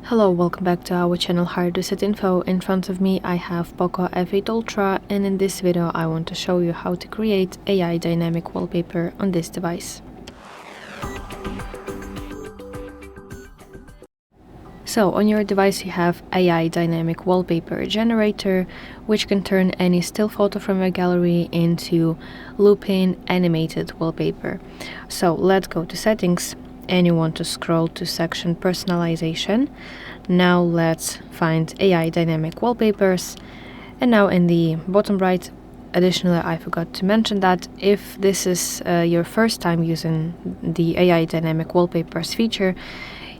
Hello, welcome back to our channel HardReset.Info. In front of me I have POCO F8 Ultra, and in this video I want to show you how to create AI Dynamic Wallpaper on this device. So on your device you have AI Dynamic Wallpaper Generator, which can turn any still photo from your gallery into looping animated wallpaper. So let's go to Settings, and you want to scroll to section Personalization. Now let's find AI Dynamic Wallpapers, and now in the bottom right, additionally I forgot to mention that if this is your first time using the AI Dynamic Wallpapers feature,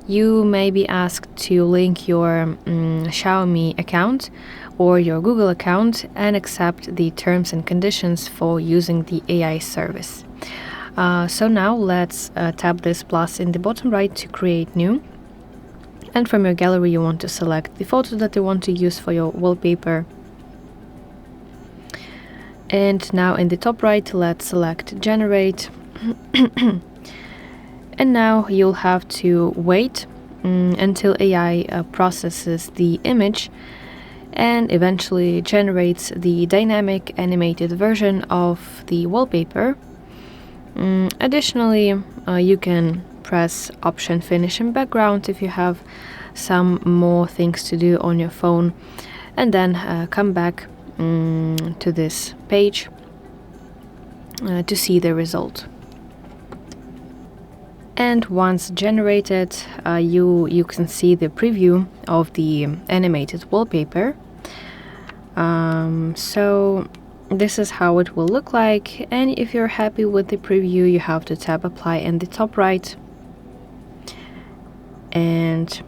you may be asked to link your Xiaomi account or your Google account and accept the terms and conditions for using the AI service. So now let's tap this plus in the bottom right to create new, and from your gallery you want to select the photo that you want to use for your wallpaper. And now in the top right let's select generate. And now you'll have to wait until AI processes the image and eventually generates the dynamic animated version of the wallpaper. Additionally, you can press Option Finish in Background if you have some more things to do on your phone, and then come back to this page to see the result. And once generated, you can see the preview of the animated wallpaper. So this is how it will look like, and if you're happy with the preview you have to tap apply in the top right, and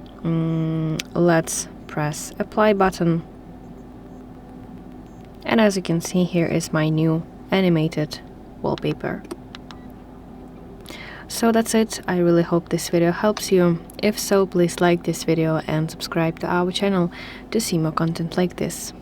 let's press apply button, and as you can see, here is my new animated wallpaper. So that's it. I really hope this video helps you. If so, please like this video and subscribe to our channel to see more content like this.